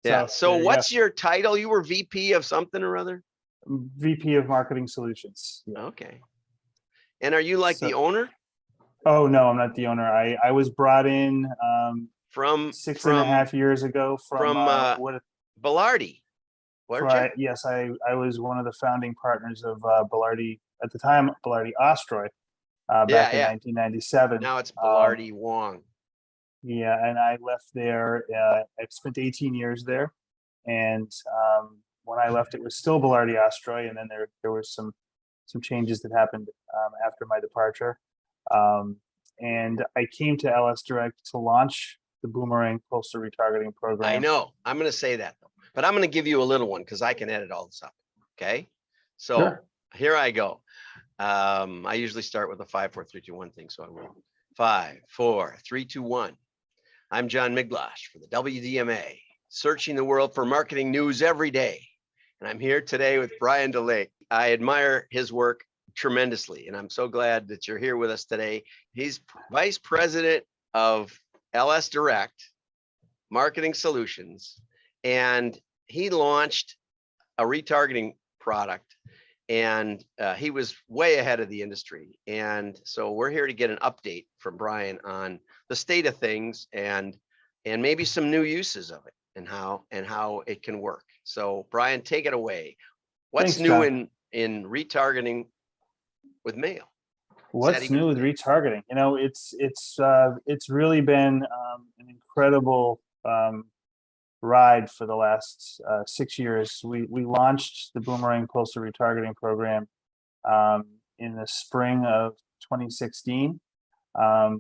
Yeah. So there you what's your title? You were VP of something or other? go. VP of Marketing Solutions. Yeah. Okay. And are you like the owner? Oh no, I'm not the owner. I was brought in From 6.5 years ago from Belardi. Yes, I was one of the founding partners of Belardi at the time, Belardi Ostroy, back in 1997. Now it's Belardi Wong. Yeah, and I left there. I spent 18 years there, and when I left, it was still Belardi Ostroy, and then there was some changes that happened after my departure. And I came to LS Direct to launch the Boomerang Postal Retargeting Program. I know. I'm going to say that, though. But I'm going to give you a little one because I can edit all this up. Okay. So sure. Here I go. I usually start with a 5, 4, 3, 2, 1 thing. So I will. 5, 4, 3, 2, 1. I'm John Miglash for the WDMA, searching the world for marketing news every day. And I'm here today with Brian DeLaite. I admire his work tremendously, and I'm so glad that you're here with us today. He's Vice President of LS Direct Marketing Solutions, and he launched a retargeting product, and he was way ahead of the industry. And so we're here to get an update from Brian on the state of things and maybe some new uses of it and how it can work. So Brian, take it away. What's Thanks, new in retargeting with mail? What's new with retargeting? You know, it's really been an incredible ride for the last 6 years. We launched the Boomerang Postal Retargeting Program in the spring of 2016.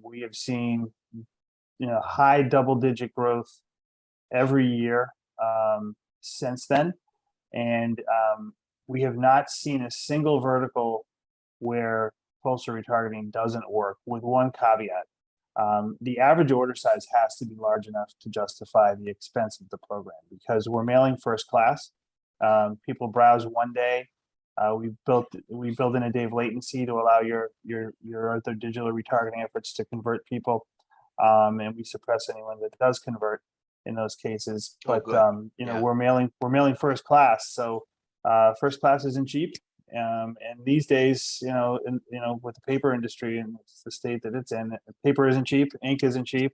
We have seen high double-digit growth every year since then, and we have not seen a single vertical where postal retargeting doesn't work, with one caveat. The average order size has to be large enough to justify the expense of the program, because we're mailing first class. People browse one day. We built in a day of latency to allow your other digital retargeting efforts to convert people, and we suppress anyone that does convert in those cases. But we're mailing first class, so first class isn't cheap. And these days, with the paper industry and the state that it's in, paper isn't cheap, ink isn't cheap,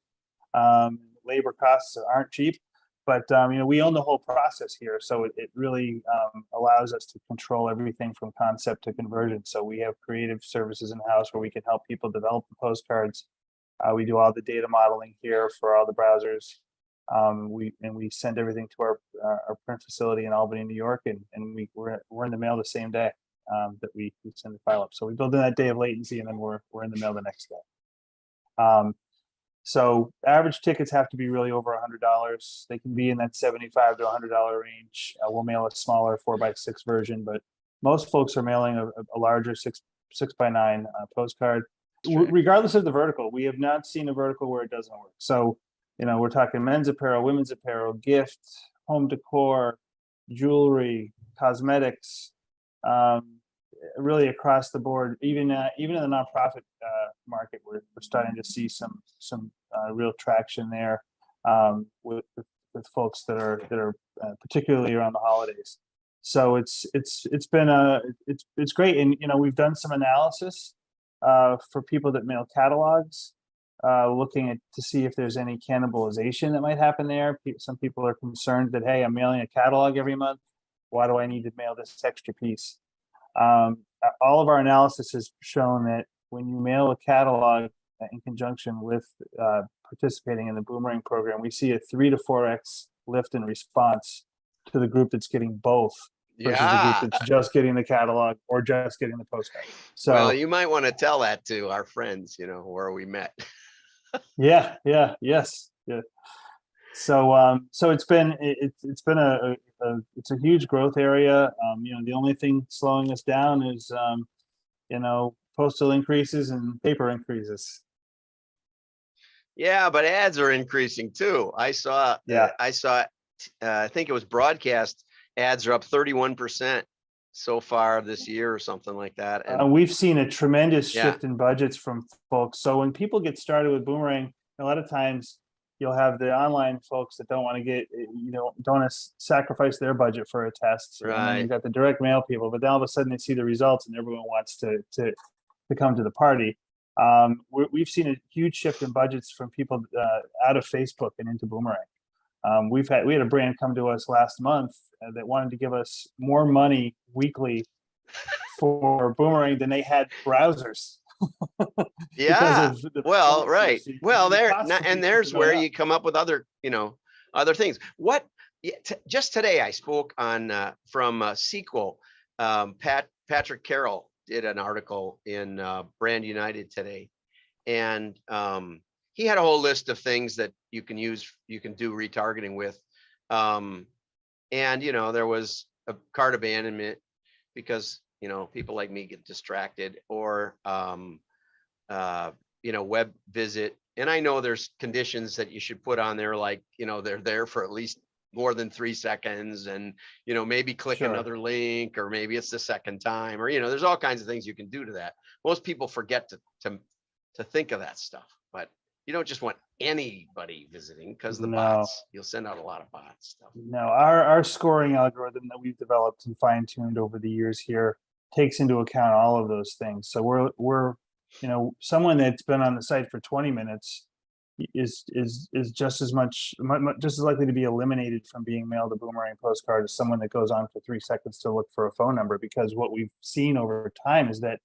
labor costs aren't cheap. But we own the whole process here, so it really allows us to control everything from concept to conversion. So we have creative services in house where we can help people develop the postcards. We do all the data modeling here for all the browsers. We send everything to our print facility in Albany, New York, and we're in the mail the same day that we send the file up. So we build in that day of latency, and then we're in the mail the next day. So average tickets have to be really over $100. They can be in that $75 to $100 range. We'll mail a smaller 4x6 version, but most folks are mailing a larger 6x9 postcard. Regardless of the vertical, we have not seen a vertical where it doesn't work. So we're talking men's apparel, women's apparel, gift, home decor, jewelry, cosmetics, really across the board. Even in the nonprofit market, we're starting to see some real traction there with folks that are particularly around the holidays. So it's great, and we've done some analysis for people that mail catalogs. Looking to see if there's any cannibalization that might happen there. Some people are concerned that, hey, I'm mailing a catalog every month. Why do I need to mail this extra piece? All of our analysis has shown that when you mail a catalog in conjunction with participating in the Boomerang program, we see a 3 to 4x lift in response to the group that's getting both versus the group that's just getting the catalog or just getting the postcard. So, well, you might want to tell that to our friends, where we met. Yeah. So it's been a huge growth area. The only thing slowing us down is postal increases and paper increases. Yeah, but ads are increasing too. I saw I think it was broadcast ads are up 31% so far this year or something like that. And we've seen a tremendous shift in budgets from folks. So when people get started with Boomerang, a lot of times you'll have the online folks that don't want to get, don't want to sacrifice their budget for a test. And then Right. you've got the direct mail people, but then all of a sudden they see the results and everyone wants to come to the party. We've seen a huge shift in budgets from people out of Facebook and into Boomerang. We had a brand come to us last month that wanted to give us more money weekly for Boomerang than they had browsers. Yeah. Well, right. Well, and there's where you come up with other, other things. Just today I spoke on from Sequel. Patrick Carroll did an article in Brand United today, and he had a whole list of things that you can do retargeting with. And there was a cart abandonment because people like me get distracted, or web visit. And I know there's conditions that you should put on there, like they're there for at least more than 3 seconds, and maybe click another link, or maybe it's the second time, or there's all kinds of things you can do to that. Most people forget to think of that stuff, but you don't just want anybody visiting, because the bots, you'll send out a lot of bot stuff. No, our scoring algorithm that we've developed and fine-tuned over the years here takes into account all of those things. So we're someone that's been on the site for 20 minutes is just as likely to be eliminated from being mailed a Boomerang postcard as someone that goes on for 3 seconds to look for a phone number, because what we've seen over time is that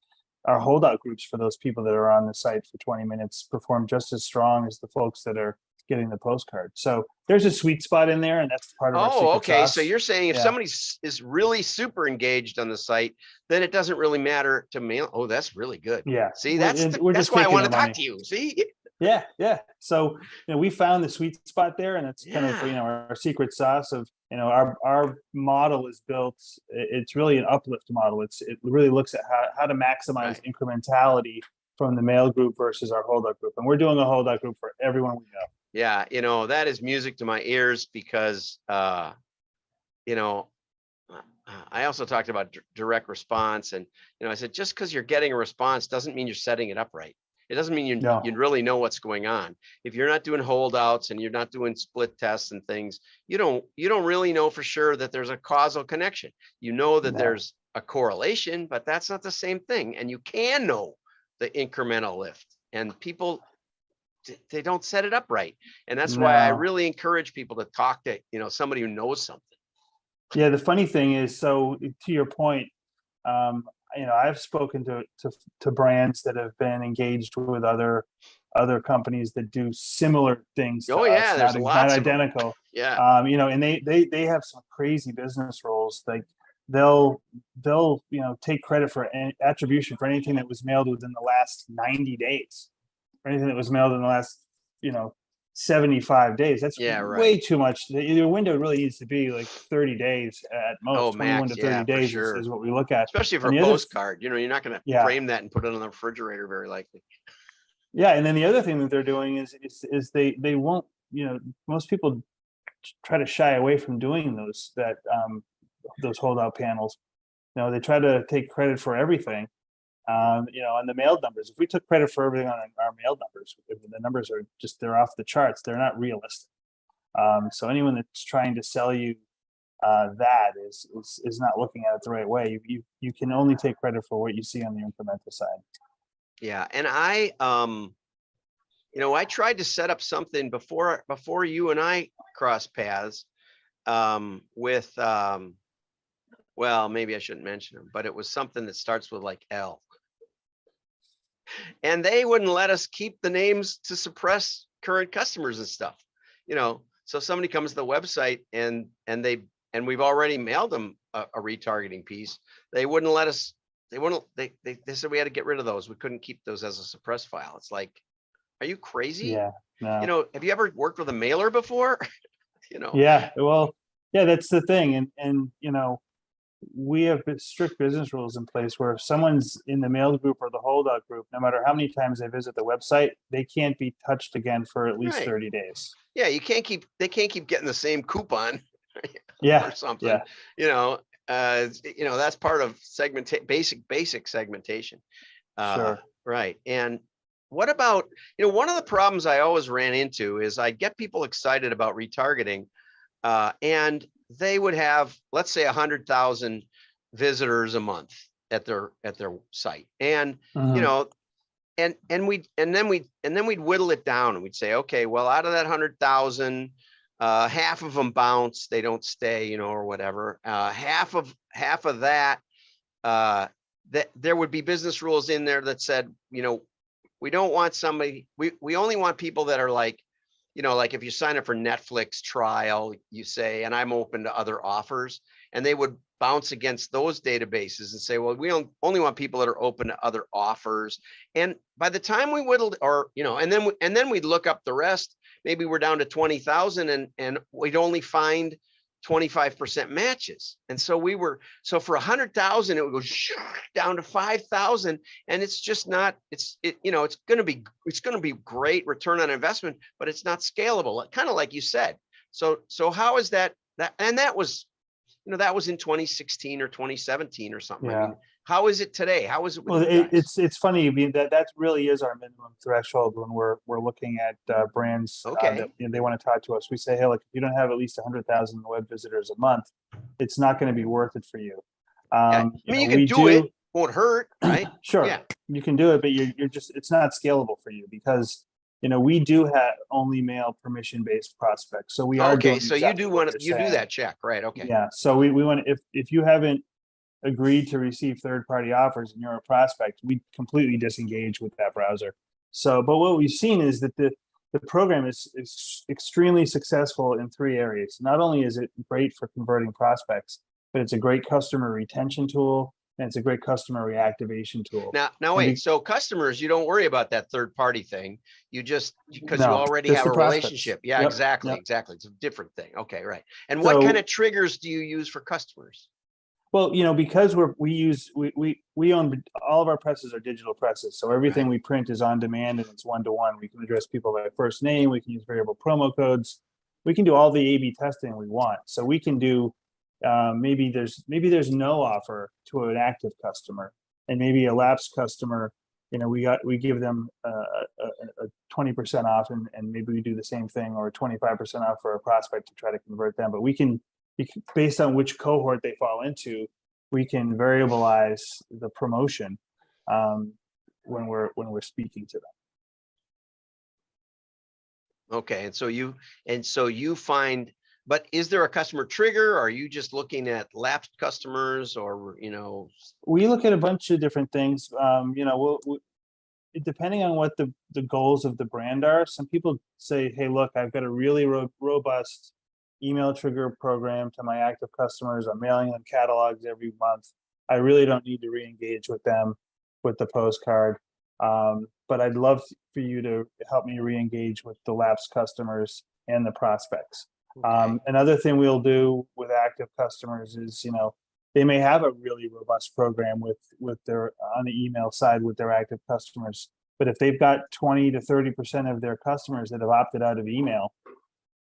our holdout groups for those people that are on the site for 20 minutes perform just as strong as the folks that are getting the postcard. So there's a sweet spot in there, and that's part of our secret okay. sauce. So you're saying if somebody is really super engaged on the site, then it doesn't really matter to mail. Oh, that's really good. Yeah. See, that's why I want to talk to you. See? Yeah. So we found the sweet spot there, and it's kind of our secret sauce of our model is built. It's really an uplift model. It really looks at how to maximize incrementality from the mail group versus our holdout group, and we're doing a holdout group for everyone we know. Yeah, that is music to my ears, because I also talked about direct response, and I said, just because you're getting a response doesn't mean you're setting it up right. It doesn't mean you really know what's going on. If you're not doing holdouts and you're not doing split tests and things, you don't really know for sure that there's a causal connection. You know that there's a correlation, but that's not the same thing. And you can know the incremental lift, and people, they don't set it up right. And that's why I really encourage people to talk to somebody who knows something. Yeah, the funny thing is, so to your point, I've spoken to brands that have been engaged with other companies that do similar things to us, there's not identical. And they have some crazy business rules. Like they'll take credit for attribution for anything that was mailed within the last 90 days, or anything that was mailed in the last 75 days. That's way too much. The window really needs to be like 30 days at most. 21 to 30 days is what we look at. Especially for a postcard. You're not going to frame that and put it on the refrigerator very likely. Yeah, and then the other thing that they're doing is they won't, most people try to shy away from doing those holdout panels. They try to take credit for everything. On the mailed numbers, if we took credit for everything on our mailed numbers, the numbers are they're off the charts. They're not realistic. So anyone that's trying to sell you that is not looking at it the right way. You can only take credit for what you see on the incremental side. Yeah, and I tried to set up something before you and I crossed paths with well, maybe I shouldn't mention them, but it was something that starts with like L. And they wouldn't let us keep the names to suppress current customers and stuff. So somebody comes to the website and we've already mailed them a retargeting piece. They wouldn't let us. They said we had to get rid of those. We couldn't keep those as a suppressed file. It's like, are you crazy? Yeah. No. Have you ever worked with a mailer before? Yeah. Well, yeah, that's the thing. And we have strict business rules in place where if someone's in the mailed group or the holdout group, no matter how many times they visit the website, they can't be touched again for at least 30 days. Yeah, they can't keep getting the same coupon. Or something. That's part of basic segmentation. Sure. Right. And what about, one of the problems I always ran into is I get people excited about retargeting, and they would have, let's say, 100,000 visitors a month at their site, and you Mhm. know, and then we'd whittle it down, and we'd say, okay, well, out of that 100,000, half of them bounce, they don't stay, or whatever. Half of that, that there would be business rules in there that said, we don't want somebody, we only want people that are like, like if you sign up for Netflix trial, you say, and I'm open to other offers, and they would bounce against those databases and say, well, we only want people that are open to other offers. And by the time we whittled, or, and then we'd look up the rest, maybe we're down to 20,000, and we'd only find 25% matches. And so for 100,000, it would go down to 5,000. And it's just not, it's going to be great return on investment, but it's not scalable, kind of like you said. So how is that? And that was, that was in 2016 or 2017 or something. Yeah. I mean, how is it today? How is it with Well, you guys? it's funny. I mean, that really is our minimum threshold when we're looking at brands that Okay. they want to talk to us. We say, hey, look, if you don't have at least 100,000 web visitors a month, it's not going to be worth it for you. Yeah. I mean, you can We do it, do won't hurt, right? sure, Yeah. you can do it, but you're just, it's not scalable for you because we do have only mail permission based prospects, so we are Okay. doing So you exactly do what want to, you're you do saying. that check, right? Okay. Yeah, so we want to, if you haven't agreed to receive third-party offers and you're a prospect, we completely disengage with that browser. So, but what we've seen is that the program is extremely successful in three areas. Not only is it great for converting prospects, but it's a great customer retention tool, and it's a great customer reactivation tool. Now wait, so customers, you don't worry about that third party thing. You just, because you No, already just have the a prospects. relationship. Yeah, Yep, exactly. yep. It's a different thing. Okay, right. And what kind So, of triggers do you use for customers? well, because we own all of our presses are digital presses, so everything Right. we print is on demand and it's one to one. We can address people by first name. We can use variable promo codes. We can do all the A/B testing we want. So we can do maybe there's no offer to an active customer, and maybe a lapsed customer. We give them a 20% off, and maybe we do the same thing, or 25% off for a prospect to try to convert them. But we can, based on which cohort they fall into, we can variabilize the promotion when we're speaking to them. Okay, and so you find, but is there a customer trigger? Are you just looking at lapsed customers, or We look at a bunch of different things. Depending on what the goals of the brand are. Some people say, hey, look, I've got a really robust email trigger program to my active customers. I'm mailing them catalogs every month. I really don't need to re-engage with them with the postcard. But I'd love for you to help me re-engage with the lapsed customers and the prospects. okay. Another thing we'll do with active customers is, they may have a really robust program with their on the email side with their active customers, but if they've got 20 to 30% of their customers that have opted out of email,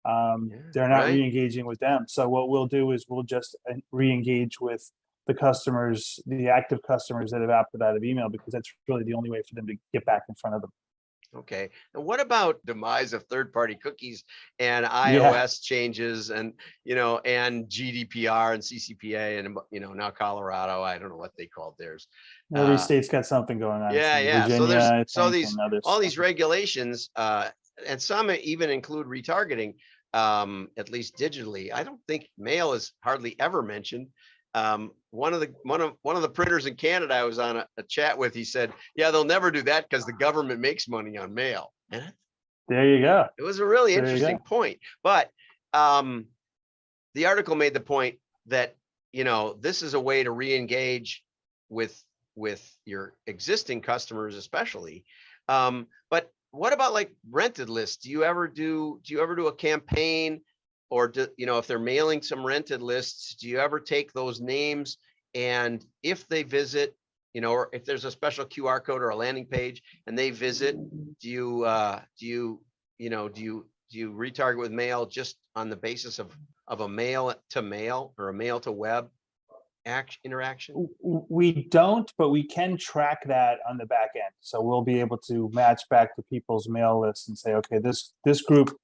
they're not Right. re-engaging with them. So what we'll do is we'll just re-engage with the active customers that have opted out of email, because that's really the only way for them to get back in front of them. Okay. And what about demise of third-party cookies and Yeah, iOS changes, and and GDPR and CCPA, and now Colorado, I don't know what they called theirs. every Uh, state's got something going on. It yeah, seems. yeah. Virginia, I think, These and others. all these regulations, and some even include retargeting, at least digitally. I don't think mail is hardly ever mentioned. One of the printers in Canada I was on a chat with, he said, yeah, they'll never do that because the government makes money on mail. And There you go. it was a really There you interesting go. point. But the article made the point that, this is a way to re-engage with your existing customers, especially. But what about like rented lists? Do you ever do a campaign, or if they're mailing some rented lists, do you ever take those names, and if they visit, or if there's a special QR code or a landing page and they visit, do you retarget with mail just on the basis of a mail to mail or a mail to web? interaction? We don't, but we can track that on the back end. So we'll be able to match back to people's mail lists and say, okay, this group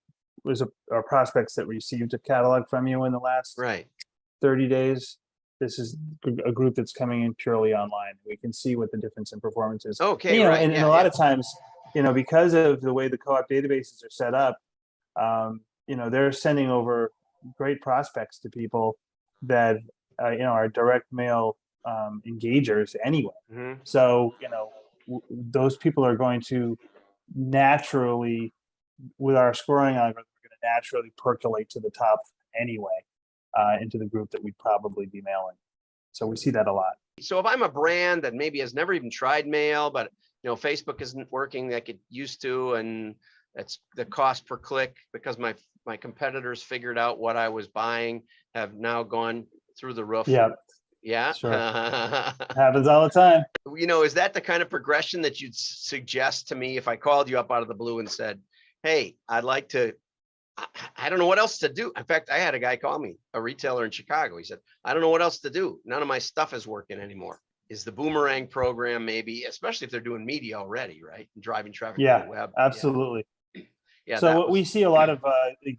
was a prospects that received a catalog from you in the last Right. 30 days. This is a group that's coming in purely online. We can see what the difference in performance is. Okay, and, right. And a lot of times, because of the way the co-op databases are set up, they're sending over great prospects to people that are direct mail engagers anyway. Mm-hmm. So those people are going to naturally, with our scoring algorithm, we're going to naturally percolate to the top anyway, into the group that we'd probably be mailing. So we see that a lot. So if I'm a brand that maybe has never even tried mail, but Facebook isn't working like it used to, and it's the cost per click because my competitors figured out what I was buying have now gone through the roof. Yeah. Yeah. Sure. Happens all the time. Is that the kind of progression that you'd suggest to me if I called you up out of the blue and said, hey, I'd like to, I don't know what else to do. In fact, I had a guy call me, a retailer in Chicago. He said, I don't know what else to do. None of my stuff is working anymore. Is the Boomerang program maybe, especially if they're doing media already, right? And driving traffic to the web. Absolutely. Yeah. So we see a lot of the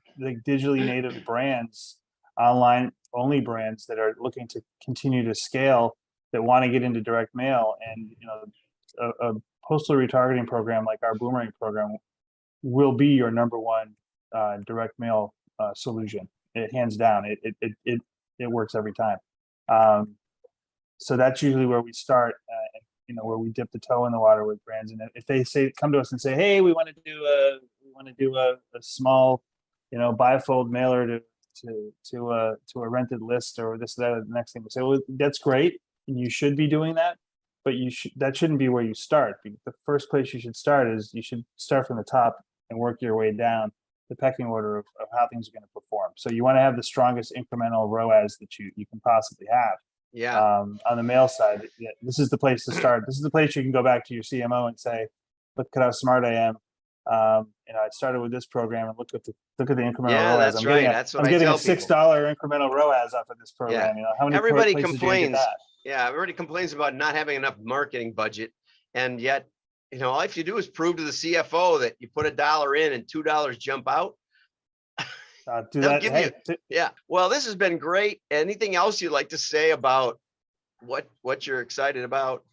digitally native brands, online only brands that are looking to continue to scale, that want to get into direct mail, and a postal retargeting program like our Boomerang program will be your number one direct mail solution. Hands down, it works every time. So that's usually where we start, where we dip the toe in the water with brands. And if they come to us and say, hey, we want to do a small, bifold mailer to a rented list or this, that, the next thing, we say, well, that's great, and you should be doing that, but that shouldn't be where you start. The first place you should start is you should start from the top and work your way down the pecking order of how things are going to perform. So you want to have the strongest incremental ROAS that you can possibly have. Yeah. On the mail side, this is the place to start. This is the place you can go back to your CMO and say, look at how smart I am. I started with this program, and look at the incremental ROAS. That's right. That's what I'm getting a $6 incremental ROAS off of this program. How many everybody places complains. do you get that? Yeah, everybody complains about not having enough marketing budget, and yet, all you have to do is prove to the CFO that you put $1 in and $2 jump out. Do that. Yeah. Well, this has been great. Anything else you'd like to say about what you're excited about?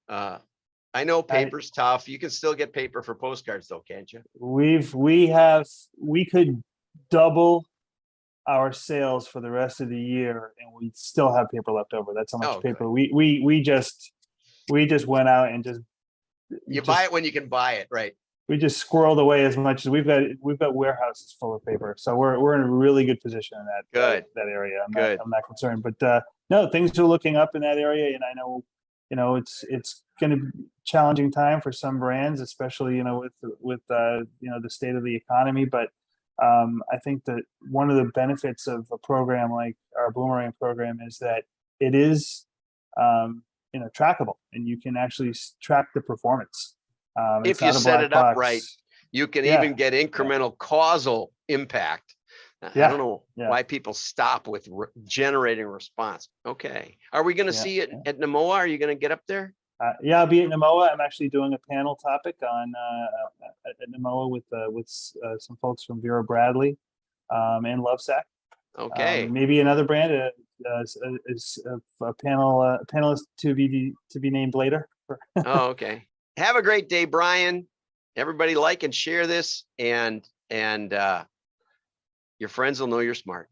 I know paper's tough. You can still get paper for postcards though, can't you? We could double our sales for the rest of the year, and we still have paper left over. That's how much paper we just went out and buy it when you can buy it, right? We just squirreled away as much as we've got warehouses full of paper. So we're in a really good position in that area. I'm not concerned, but no, things are looking up in that area, and I know it's going to be a challenging time for some brands, especially with the state of the economy. But I think that one of the benefits of a program like our Boomerang program is that it is trackable, and you can actually track the performance. If you set it up right, you can even get incremental causal impact. I don't know why people stop with generating response. Okay. Are we going to see it at NAMOA? Are you going to get up there? I'll be at NAMOA. I'm actually doing a panel topic on at NAMOA with some folks from Vera Bradley and Lovesac. Okay. Maybe another brand is a panelist to be named later. Oh, okay. Have a great day, Brian. Everybody like and share this, and your friends will know you're smart.